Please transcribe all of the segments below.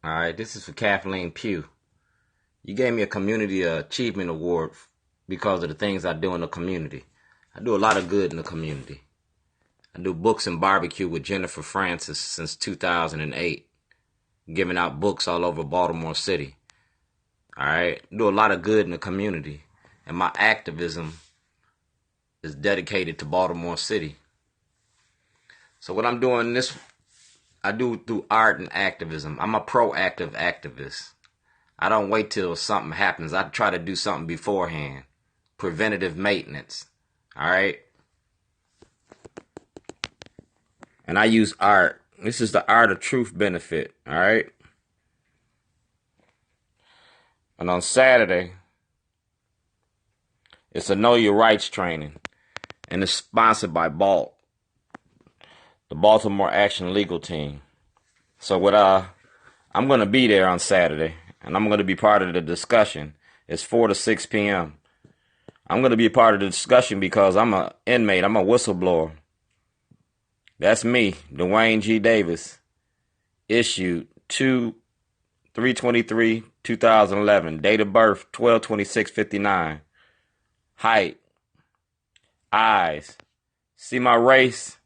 All right, this is for Kathleen Pugh. You gave me a Community Achievement Award because of the things I do in the community. I do a lot of good in the community. I do books and barbecue with Jennifer Francis since 2008, giving out books all over Baltimore City. All right, I do a lot of good in the community, and my activism is dedicated to Baltimore City. So what I'm doing this, I do through art and activism. I'm a proactive activist. I don't wait till something happens. I try to do something beforehand. Preventative maintenance. All right? And I use art. This is the Art of Truth benefit. All right? And on Saturday, it's a Know Your Rights training. And it's sponsored by BALT, the Baltimore Action Legal Team. So I'm going to be there on Saturday, and I'm going to be part of the discussion. It's 4 to 6 p.m. I'm going to be a part of the discussion because I'm an inmate. I'm a whistleblower. That's me, Duane G. Davis, issued 3/23/2011, date of birth 12/26/59, height, eyes. See my race?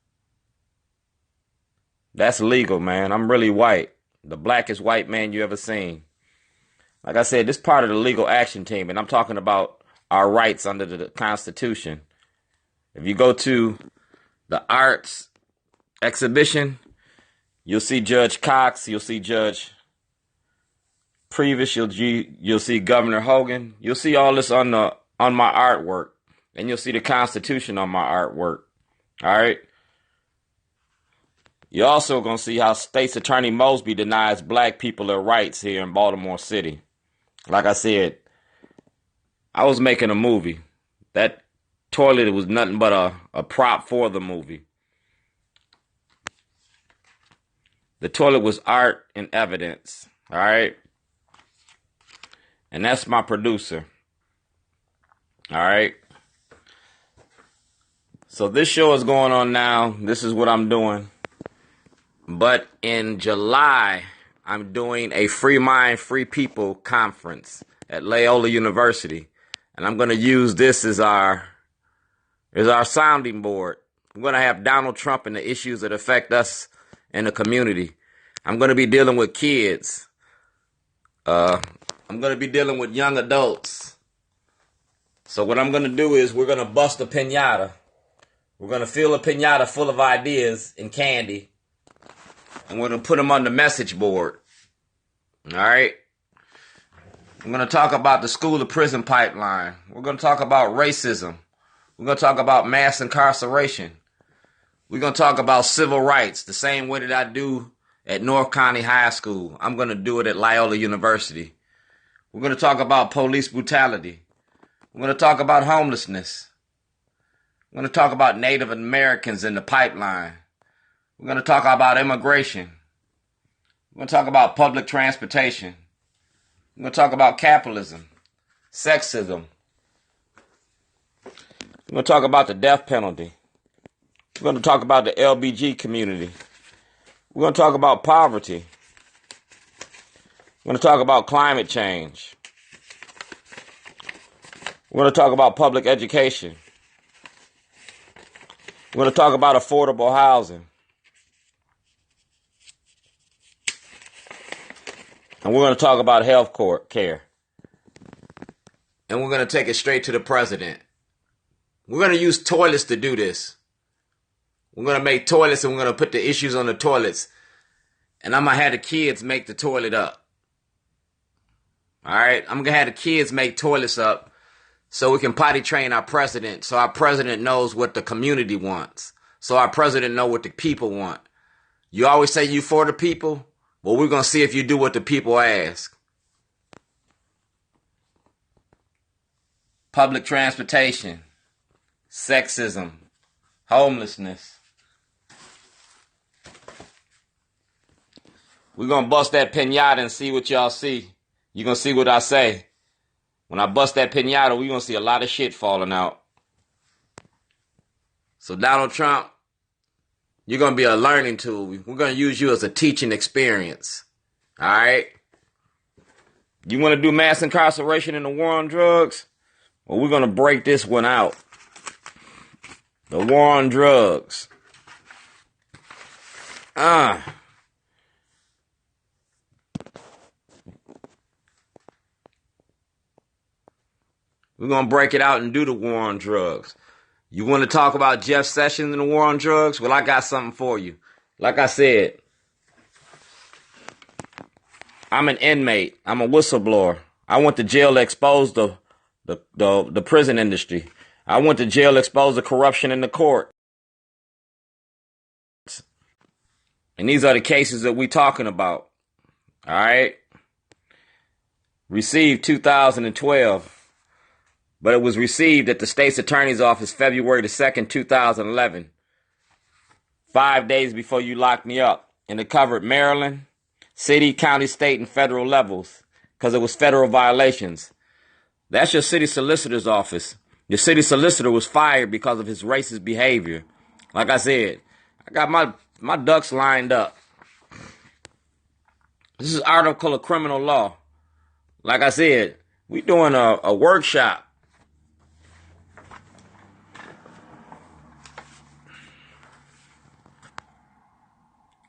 That's legal, man. I'm really white. The blackest white man you ever seen. Like I said, this part of the legal action team, and I'm talking about our rights under the Constitution. If you go to the arts exhibition, you'll see Judge Cox, you'll see Judge Previous, you'll see Governor Hogan. You'll see all this on my artwork, and you'll see the Constitution on my artwork. All right? You're also going to see how States Attorney Mosby denies black people their rights here in Baltimore City. Like I said, I was making a movie. That toilet was nothing but a prop for the movie. The toilet was art and evidence. All right? And that's my producer. All right? So this show is going on now. This is what I'm doing. But in July, I'm doing a Free Mind, Free People conference at Loyola University. And I'm going to use this as our sounding board. I'm going to have Donald Trump and the issues that affect us in the community. I'm going to be dealing with kids. I'm going to be dealing with young adults. So what I'm going to do is we're going to bust a piñata. We're going to fill a piñata full of ideas and candy. And we're going to put them on the message board. All right? We're going to talk about the school to prison pipeline. We're going to talk about racism. We're going to talk about mass incarceration. We're going to talk about civil rights the same way that I do at North County High School. I'm going to do it at Loyola University. We're going to talk about police brutality. We're going to talk about homelessness. We're going to talk about Native Americans in the pipeline. We're going to talk about immigration. We're going to talk about public transportation. We're going to talk about capitalism, sexism. We're going to talk about the death penalty. We're going to talk about the LBG community. We're going to talk about poverty. We're going to talk about climate change. We're going to talk about public education. We're going to talk about affordable housing. And we're going to talk about health care. And we're going to take it straight to the president. We're going to use toilets to do this. We're going to make toilets and we're going to put the issues on the toilets. And I'm going to have the kids make the toilet up. All right? I'm going to have the kids make toilets up so we can potty train our president. So our president knows what the community wants. So our president knows what the people want. You always say you for the people. Well, we're going to see if you do what the people ask. Public transportation, sexism, homelessness. We're going to bust that piñata and see what y'all see. You're going to see what I say. When I bust that piñata, we're going to see a lot of shit falling out. So Donald Trump, you're going to be a learning tool. We're going to use you as a teaching experience. All right? You want to do mass incarceration in the war on drugs? Well, we're going to break this one out. The war on drugs. We're going to break it out and do the war on drugs. You want to talk about Jeff Sessions and the war on drugs? Well, I got something for you. Like I said, I'm an inmate. I'm a whistleblower. I went to jail to expose the prison industry. I went to jail to expose the corruption in the court. And these are the cases that we're talking about. All right? Received 2012. But it was received at the States Attorney's Office February the 2nd, 2011. 5 days before you locked me up. And it covered Maryland, city, county, state, and federal levels. Because it was federal violations. That's your city solicitor's office. Your city solicitor was fired because of his racist behavior. Like I said, I got my ducks lined up. This is article of criminal law. Like I said, we doing a workshop.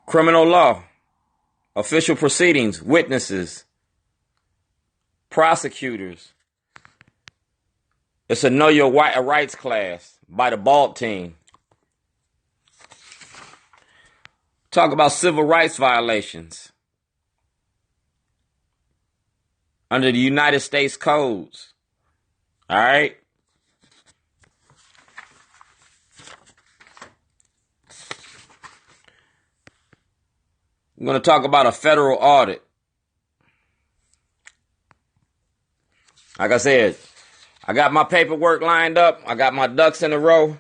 Criminal law, official proceedings, witnesses, prosecutors. It's a Know Your Rights class by the BALT team. Talk about civil rights violations under the United States codes. All right? I'm going to talk about a federal audit. Like I said, I got my paperwork lined up. I got my ducks in a row.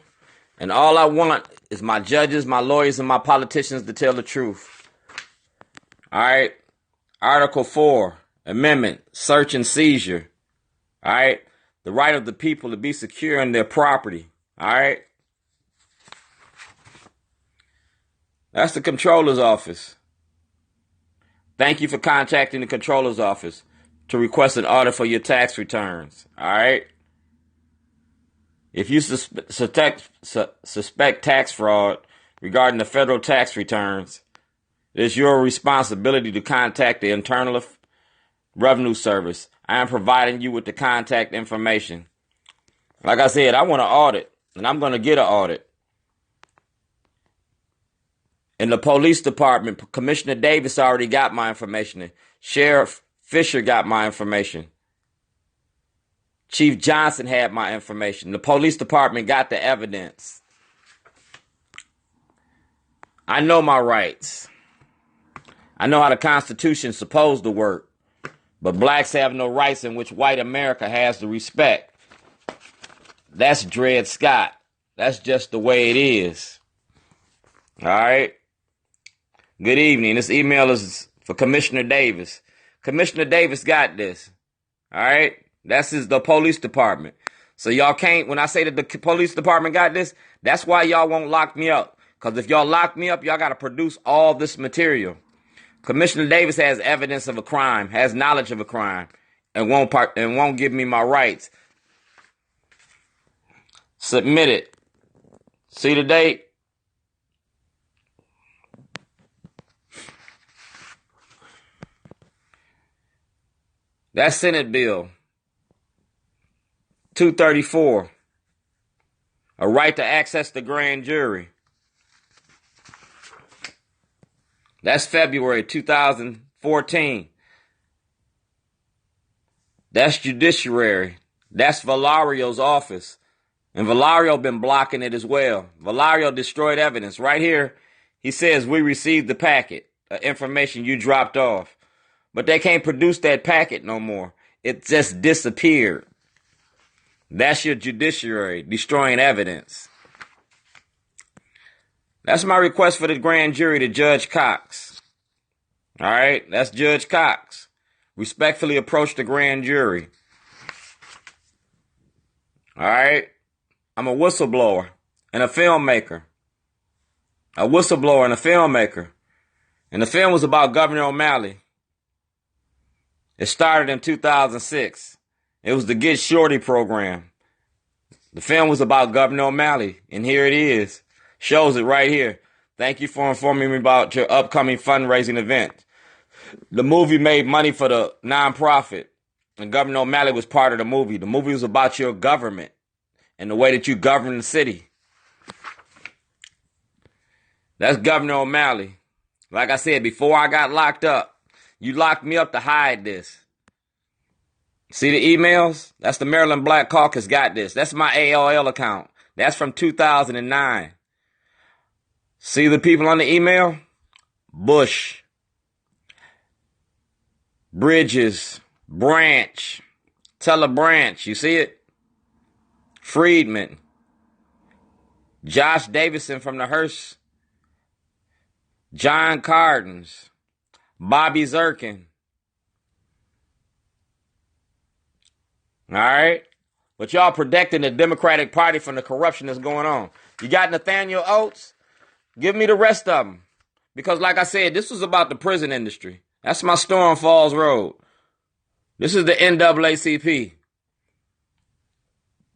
And all I want is my judges, my lawyers, and my politicians to tell the truth. All right? Article 4, Amendment, search and seizure. All right? The right of the people to be secure in their property. All right? That's the Comptroller's Office. Thank you for contacting the Comptroller's Office to request an audit for your tax returns. All right? If you suspect tax fraud regarding the federal tax returns, it is your responsibility to contact the Internal Revenue Service. I am providing you with the contact information. Like I said, I want an audit, and I'm going to get an audit. In the police department, Commissioner Davis already got my information. Sheriff Fisher got my information. Chief Johnson had my information. The police department got the evidence. I know my rights. I know how the Constitution's supposed to work. But blacks have no rights in which white America has to respect. That's Dred Scott. That's just the way it is. All right? Good evening. This email is for Commissioner Davis. Commissioner Davis got this. All right? That's the police department. So y'all can't, when I say that the police department got this, that's why y'all won't lock me up. Because if y'all lock me up, y'all got to produce all this material. Commissioner Davis has evidence of a crime, has knowledge of a crime, and won't give me my rights. Submit it. See the date? That's Senate Bill 234. A right to access the grand jury. That's February 2014. That's judiciary. That's Valario's office. And Valario been blocking it as well. Valario destroyed evidence. Right here, he says, we received the packet of information you dropped off. But they can't produce that packet no more. It just disappeared. That's your judiciary, destroying evidence. That's my request for the grand jury to Judge Cox. All right? That's Judge Cox. Respectfully approach the grand jury. All right? I'm a whistleblower and a filmmaker. A whistleblower and a filmmaker. And the film was about Governor O'Malley. It started in 2006. It was the Get Shorty program. The film was about Governor O'Malley, and here it is. Shows it right here. Thank you for informing me about your upcoming fundraising event. The movie made money for the nonprofit, and Governor O'Malley was part of the movie. The movie was about your government and the way that you govern the city. That's Governor O'Malley. Like I said, before I got locked up, you locked me up to hide this. See the emails? That's the Maryland Black Caucus got this. That's my AOL account. That's from 2009. See the people on the email? Bush, Bridges, Branch, Telebranch. You see it? Friedman, Josh Davidson from the Hearst, John Cardens, Bobby Zirkin. All right? But y'all protecting the Democratic Party from the corruption that's going on. You got Nathaniel Oates? Give me the rest of them. Because like I said, this was about the prison industry. That's my Storm Falls Road. This is the NAACP.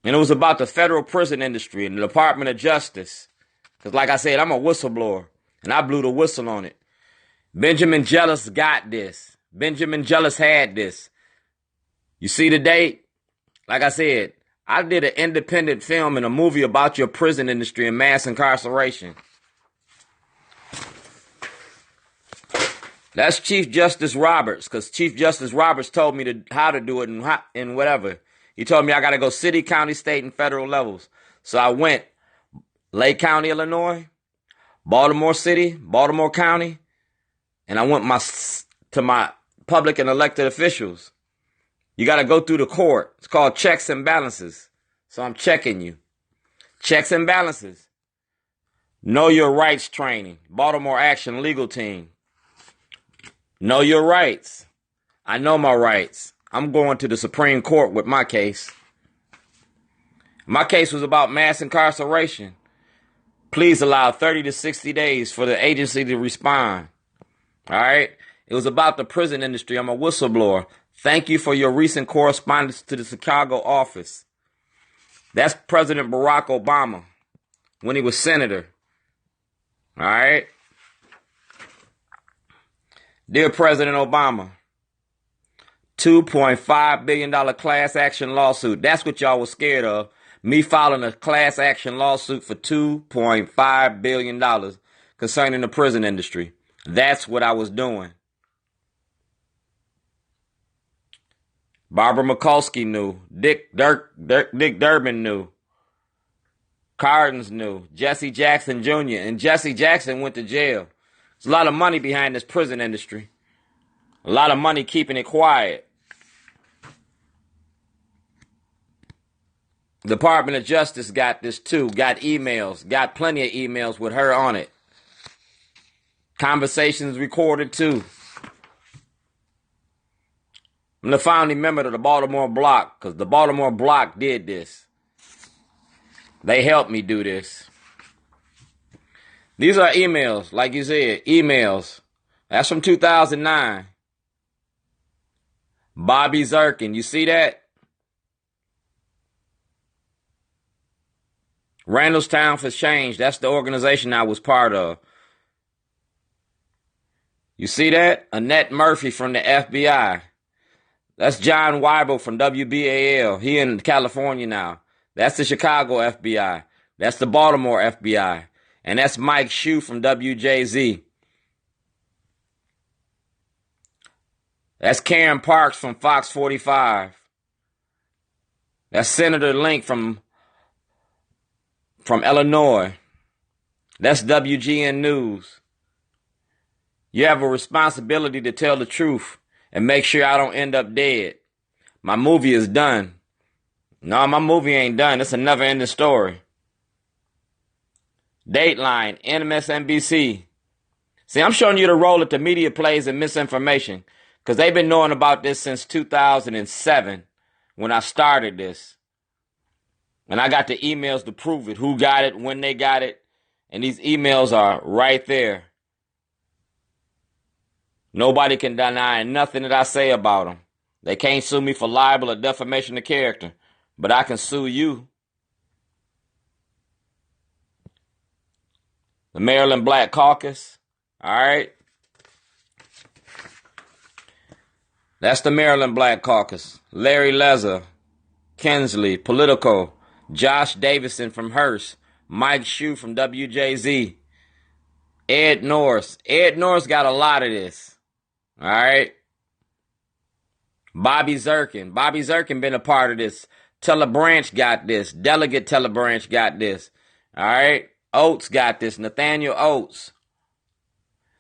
And it was about the federal prison industry and the Department of Justice. Because like I said, I'm a whistleblower. And I blew the whistle on it. Benjamin Jealous got this. Benjamin Jealous had this. You see the date? Like I said, I did an independent film and a movie about your prison industry and mass incarceration. That's Chief Justice Roberts, because Chief Justice Roberts told me how to do it and whatever. He told me I got to go city, county, state, and federal levels. So I went Lake County, Illinois, Baltimore City, Baltimore County, and I went to my public and elected officials. You got to go through the court. It's called checks and balances. So I'm checking you. Checks and balances. Know your rights training. Baltimore Action Legal Team. Know your rights. I know my rights. I'm going to the Supreme Court with my case. My case was about mass incarceration. Please allow 30 to 60 days for the agency to respond. All right? It was about the prison industry. I'm a whistleblower. Thank you for your recent correspondence to the Chicago office. That's President Barack Obama when he was senator. All right? Dear President Obama, $2.5 billion class action lawsuit. That's what y'all was scared of. Me filing a class action lawsuit for $2.5 billion concerning the prison industry. That's what I was doing. Barbara Mikulski knew. Dick Durbin knew. Cardens knew. Jesse Jackson Jr. And Jesse Jackson went to jail. There's a lot of money behind this prison industry. A lot of money keeping it quiet. Department of Justice got this too. Got emails. Got plenty of emails with her on it. Conversations recorded too. I'm the founding member of the Baltimore Block because the Baltimore Block did this. They helped me do this. These are emails, like you said, emails. That's from 2009. Bobby Zirkin, you see that? Randallstown for Change, that's the organization I was part of. You see that? Annette Murphy from the FBI. That's John Weibel from WBAL. He in California now. That's the Chicago FBI. That's the Baltimore FBI. And that's Mike Shue from WJZ. That's Karen Parks from Fox 45. That's Senator Link from Illinois. That's WGN News. You have a responsibility to tell the truth and make sure I don't end up dead. My movie is done. No, my movie ain't done. It's a never-ending story. Dateline, MSNBC. See, I'm showing you the role that the media plays in misinformation because they've been knowing about this since 2007 when I started this. And I got the emails to prove it, who got it, when they got it. And these emails are right there. Nobody can deny nothing that I say about them. They can't sue me for libel or defamation of character, but I can sue you. The Maryland Black Caucus. All right. That's the Maryland Black Caucus. Larry Lezzer, Kinsley, Politico, Josh Davison from Hearst, Mike Shue from WJZ, Ed Norris. Ed Norris got a lot of this. All right. Bobby Zirkin. Bobby Zirkin been a part of this. Teller Branch got this. Delegate Teller Branch got this. All right. Oates got this. Nathaniel Oates.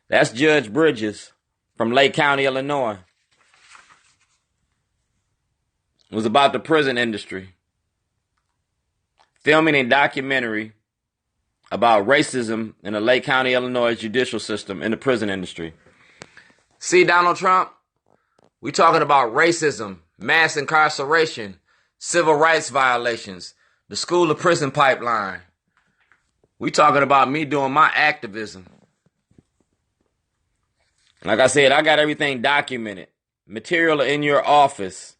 That's Judge Bridges from Lake County, Illinois. It was about the prison industry. Filming a documentary about racism in the Lake County, Illinois judicial system in the prison industry. See, Donald Trump, we talking about racism, mass incarceration, civil rights violations, the school to prison pipeline. We talking about me doing my activism. Like I said, I got everything documented. Material in your office.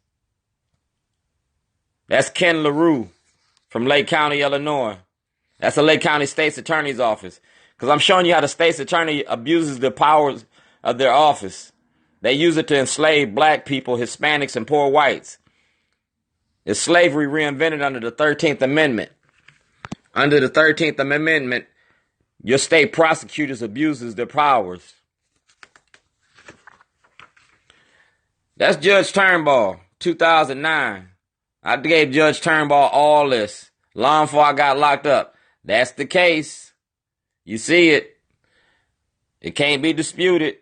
That's Ken LaRue from Lake County, Illinois. That's the Lake County States Attorney's Office. Because I'm showing you how the States Attorney abuses the powers of their office. They use it to enslave black people, Hispanics, and poor whites. Is slavery reinvented under the 13th Amendment? Under the 13th Amendment, your state prosecutors abuses their powers. That's Judge Turnbull, 2009. I gave Judge Turnbull all this long before I got locked up. That's the case. You see it. It can't be disputed.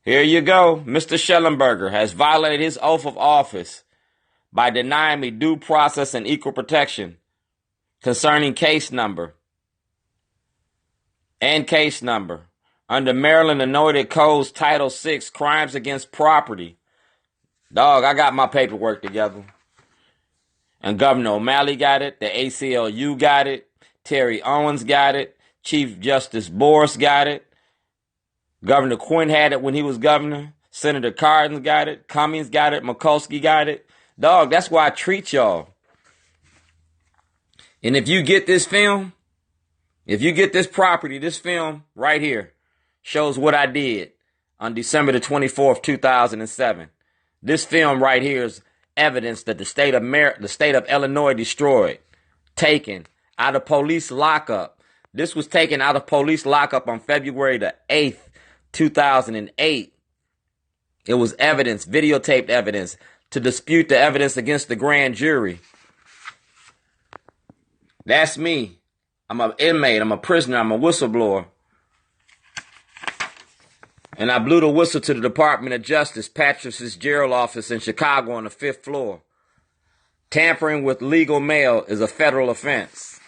Here you go. Mr. Shellenberger has violated his oath of office by denying me due process and equal protection concerning case number under Maryland Anointed Codes Title VI, Crimes Against Property. Dog, I got my paperwork together. And Governor O'Malley got it. The ACLU got it. Terry Owens got it. Chief Justice Boris got it. Governor Quinn had it when he was governor. Senator Cardin got it. Cummings got it. Mikulski got it. Dog, that's why I treat y'all. And if you get this film, if you get this property, this film right here shows what I did on December the 24th, 2007. This film right here is evidence that the state of Illinois destroyed, taken out of police lockup. This was taken out of police lockup on February the 8th, 2008. It was evidence, videotaped evidence, to dispute the evidence against the grand jury. That's me. I'm an inmate. I'm a prisoner. I'm a whistleblower. And I blew the whistle to the Department of Justice, Patrick Fitzgerald office in Chicago on the 5th floor. Tampering with legal mail is a federal offense.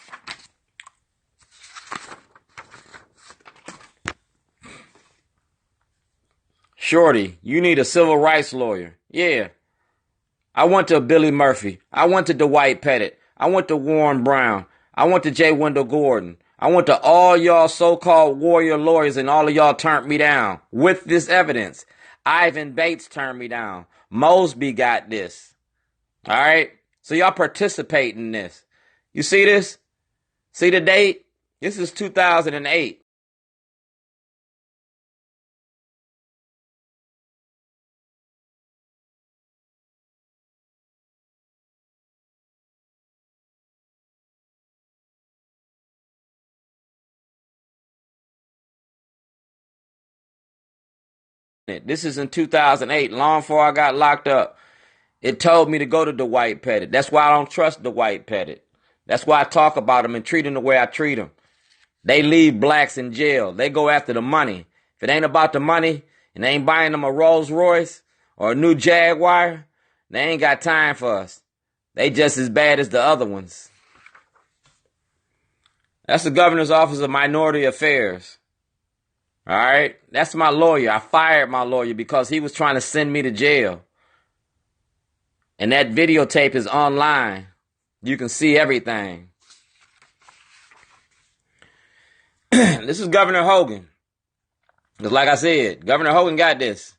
Shorty, you need a civil rights lawyer. Yeah. I went to Billy Murphy. I went to Dwight Pettit. I went to Warren Brown. I went to J. Wendell Gordon. I went to all y'all so-called warrior lawyers and all of y'all turned me down with this evidence. Ivan Bates turned me down. Mosby got this. All right? So y'all participate in this. You see this? See the date? This is 2008. This is in 2008, long before I got locked up. It told me to go to Dwight Pettit. That's why I don't trust Dwight Pettit. That's why I talk about him and treat him the way I treat him. They leave blacks in jail. They go after the money. If it ain't about the money and they ain't buying them a Rolls Royce or a new Jaguar, they ain't got time for us. They just as bad as the other ones. That's the Governor's Office of Minority Affairs. All right? That's my lawyer. I fired my lawyer because he was trying to send me to jail. And that videotape is online. You can see everything. This is Governor Hogan. Because like I said, Governor Hogan got this.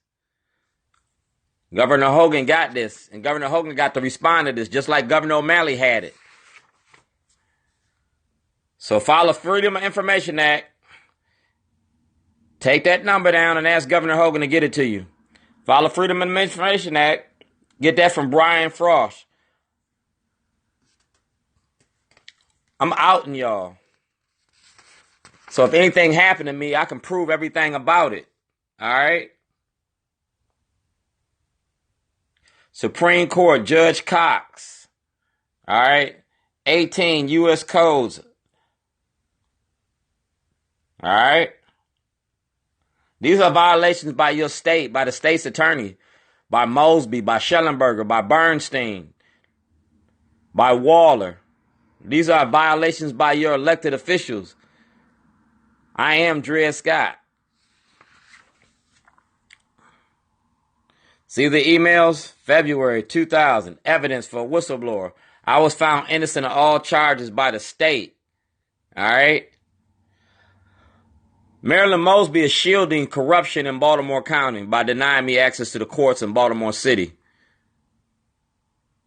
Governor Hogan got this, and Governor Hogan got to respond to this, just like Governor O'Malley had it. So file a Freedom of Information Act. Take that number down and ask Governor Hogan to get it to you. File a Freedom of Information Act. Get that from Brian Frost. I'm outing y'all. So if anything happened to me, I can prove everything about it. All right? Supreme Court, Judge Cox. All right? 18 U.S. codes. All right? These are violations by your state, by the state's attorney, by Mosby, by Shellenberger, by Bernstein, by Waller. These are violations by your elected officials. I am Dred Scott. See the emails? February 2000. Evidence for whistleblower. I was found innocent of all charges by the state. All right? Marilyn Mosby is shielding corruption in Baltimore County by denying me access to the courts in Baltimore City.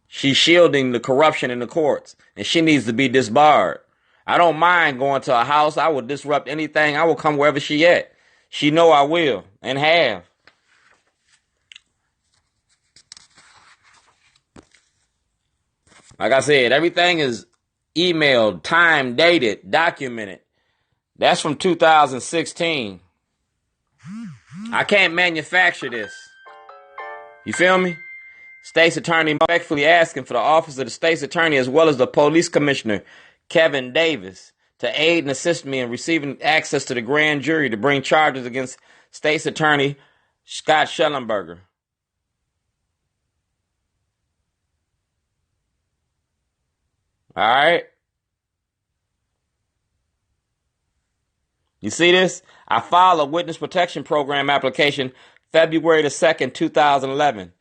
She's shielding the corruption in the courts, and she needs to be disbarred. I don't mind going to a house. I will disrupt anything. I will come wherever she at. She know I will and have. Like I said, everything is emailed, time dated, documented. That's from 2016. I can't manufacture this. You feel me? States Attorney respectfully asking for the office of the State's Attorney as well as the Police Commissioner, Kevin Davis, to aid and assist me in receiving access to the grand jury to bring charges against State's Attorney Scott Shellenberger. All right? You see this? I filed a witness protection program application February the 2nd, 2011.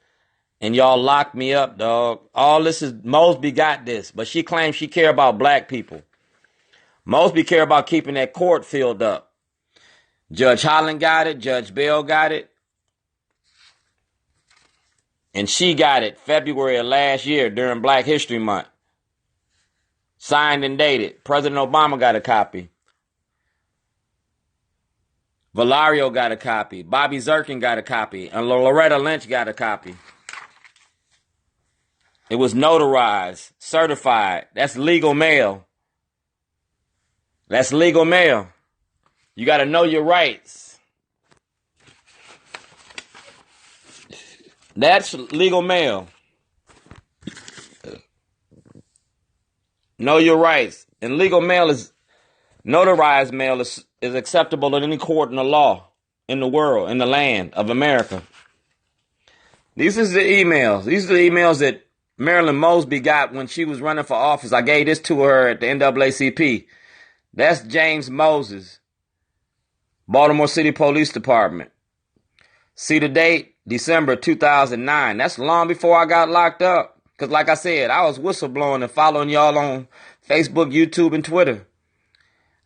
And y'all locked me up, dog. All this is, Mosby got this, but she claims she care about black people. Mosby care about keeping that court filled up. Judge Holland got it. Judge Bell got it. And she got it February of last year during Black History Month. Signed and dated. President Obama got a copy. Valario got a copy. Bobby Zirkin got a copy. And Loretta Lynch got a copy. It was notarized, certified. That's legal mail. That's legal mail. You got to know your rights. That's legal mail. Know your rights. And legal mail is, notarized mail is acceptable in any court in the law, in the world, in the land of America. These are the emails. These are the emails that Marilyn Mosby got when she was running for office. I gave this to her at the NAACP. That's James Moses, Baltimore City Police Department. See the date? December 2009. That's long before I got locked up. Because like I said, I was whistleblowing and following y'all on Facebook, YouTube, and Twitter.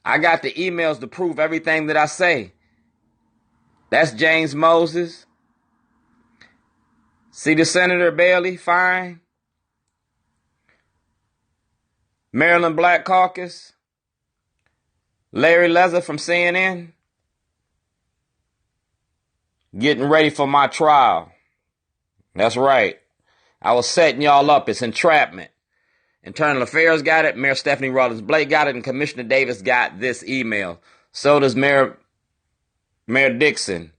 I got the emails to prove everything that I say. That's James Moses. See the Senator Bailey? Fine. Maryland Black Caucus. Larry Lezzer from CNN. Getting ready for my trial. That's right. I was setting y'all up. It's entrapment. Internal Affairs got it. Mayor Stephanie Rawlins Blake got it. And Commissioner Davis got this email. So does Mayor Dixon.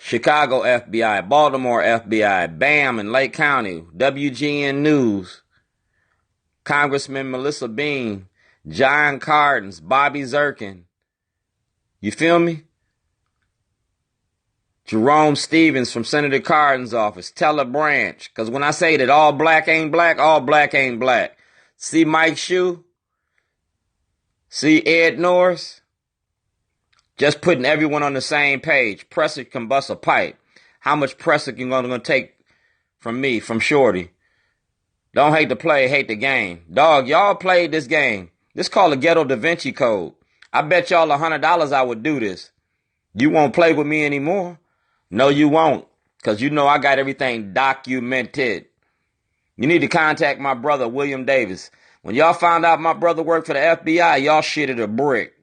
Chicago FBI, Baltimore FBI, BAM in Lake County, WGN News, Congressman Melissa Bean, John Cardens, Bobby Zirkin. You feel me? Jerome Stevens from Senator Cardin's office. Teller Branch. Because when I say that all black ain't black, all black ain't black. See Mike Shue? See Ed Norris? Just putting everyone on the same page. Pressure can bust a pipe. How much pressure you going to take from me, from Shorty? Don't hate the play, hate the game. Dog, y'all played this game. This called the Ghetto Da Vinci Code. I bet y'all $100 I would do this. You won't play with me anymore. No, you won't. Because you know I got everything documented. You need to contact my brother, William Davis. When y'all found out my brother worked for the FBI, y'all shitted a brick.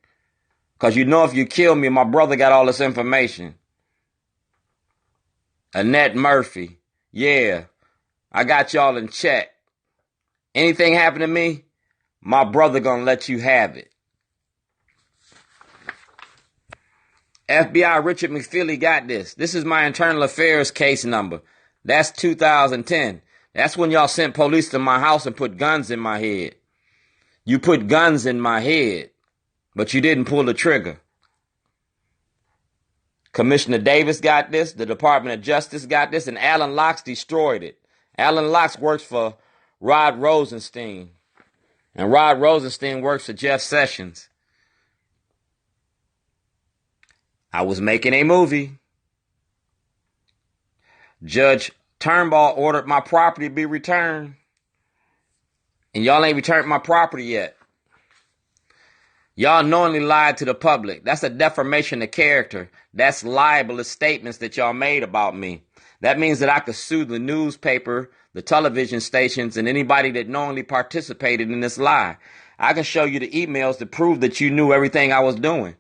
Because you know if you kill me, my brother got all this information. Annette Murphy. Yeah, I got y'all in check. Anything happen to me, my brother gonna let you have it. FBI Richard McFeely got this. This is my internal affairs case number. That's 2010. That's when y'all sent police to my house and put guns in my head. You put guns in my head, but you didn't pull the trigger. Commissioner Davis got this. The Department of Justice got this. And Alan Locks destroyed it. Alan Locks works for Rod Rosenstein. And Rod Rosenstein works for Jeff Sessions. I was making a movie. Judge Turnbull ordered my property to be returned. And y'all ain't returned my property yet. Y'all knowingly lied to the public. That's a defamation of character. That's libelous statements that y'all made about me. That means that I could sue the newspaper, the television stations, and anybody that knowingly participated in this lie. I can show you the emails to prove that you knew everything I was doing.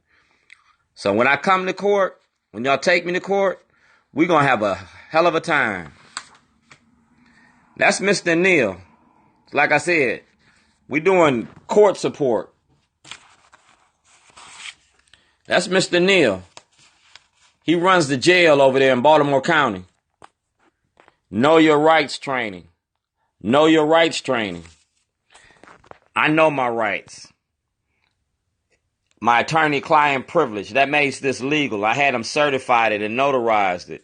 So when I come to court, when y'all take me to court, we're going to have a hell of a time. That's Mr. Neal. Like I said, we're doing court support. That's Mr. Neal. He runs the jail over there in Baltimore County. Know your rights training. Know your rights training. I know my rights. My attorney-client privilege. That makes this legal. I had him certified it and notarized it.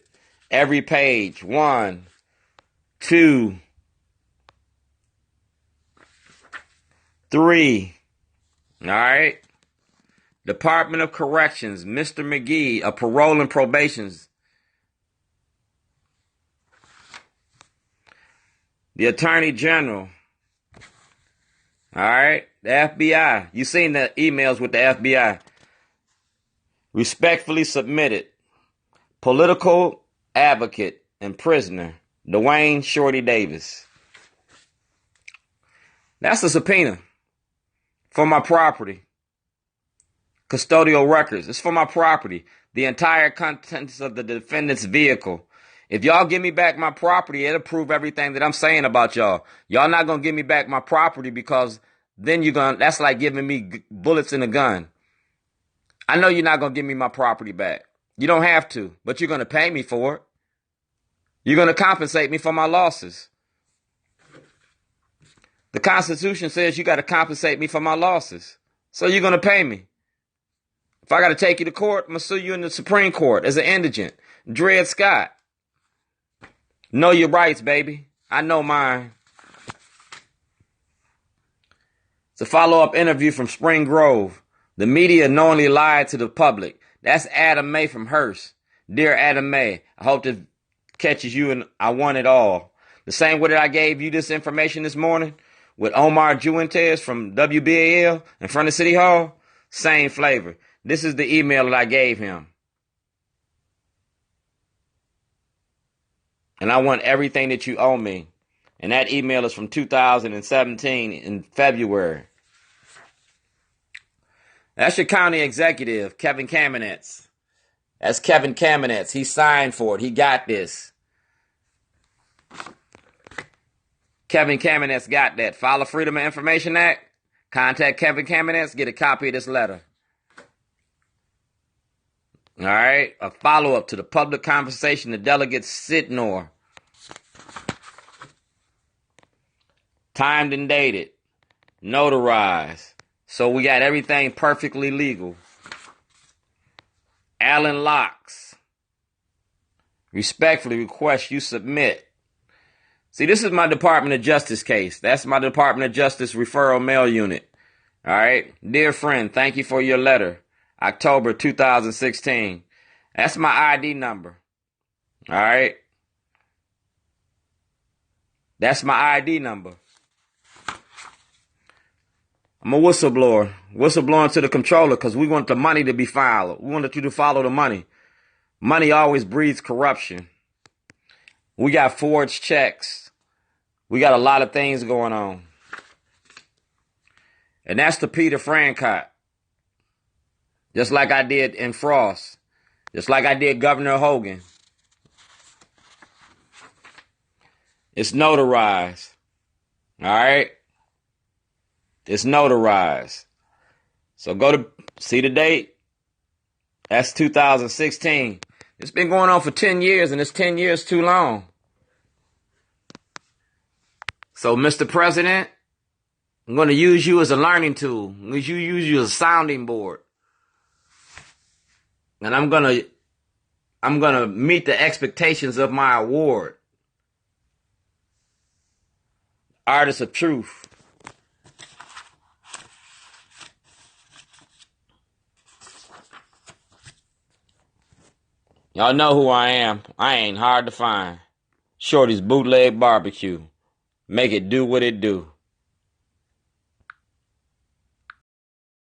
Every page. 1, 2, 3. All right. Department of Corrections, Mr. McGee, of Parole and Probations. The Attorney General. All right. The FBI. You seen the emails with the FBI. Respectfully submitted. Political advocate and prisoner, Duane Shorty Davis. That's a subpoena for my property. Custodial records. It's for my property. The entire contents of the defendant's vehicle. If y'all give me back my property, it'll prove everything that I'm saying about y'all. Y'all not going to give me back my property because then that's like giving me bullets in a gun. I know you're not going to give me my property back. You don't have to, but you're going to pay me for it. You're going to compensate me for my losses. The Constitution says you got to compensate me for my losses. So you're going to pay me. If I got to take you to court, I'm going to sue you in the Supreme Court as an indigent. Dred Scott. Know your rights, baby. I know mine. It's a follow-up interview from Spring Grove. The media knowingly lied to the public. That's Adam May from Hearst. Dear Adam May, I hope this catches you and I want it all. The same way that I gave you this information this morning with Omar Juentez from WBAL in front of City Hall, same flavor. This is the email that I gave him. And I want everything that you owe me. And that email is from 2017 in February. That's your county executive, Kevin Kamenetz. That's Kevin Kamenetz. He signed for it. He got this. Kevin Kamenetz got that. File the Freedom of Information Act. Contact Kevin Kamenetz. Get a copy of this letter. All right. A follow-up to the public conversation the delegates Sitnor. Timed and dated. Notarized. So we got everything perfectly legal. Alan Locks. Respectfully request you submit. See, this is my Department of Justice case. That's my Department of Justice referral mail unit. All right. Dear friend, thank you for your letter. October 2016. That's my ID number. All right. That's my ID number. I'm a whistleblower. Whistleblowing to the controller because we want the money to be followed. We want you to follow the money. Money always breeds corruption. We got forged checks. We got a lot of things going on. And that's the Peter Francott. Just like I did in Frost. Just like I did Governor Hogan. It's notarized. All right? It's notarized. So go to see the date. That's 2016. It's been going on for 10 years, and it's 10 years too long. So, Mr. President, I'm going to use you as a learning tool. I'm going to use you as a sounding board. And I'm going to meet the expectations of my award. Artist of Truth. Y'all know who I am. I ain't hard to find. Shorty's Bootleg Barbecue. Make it do what it do.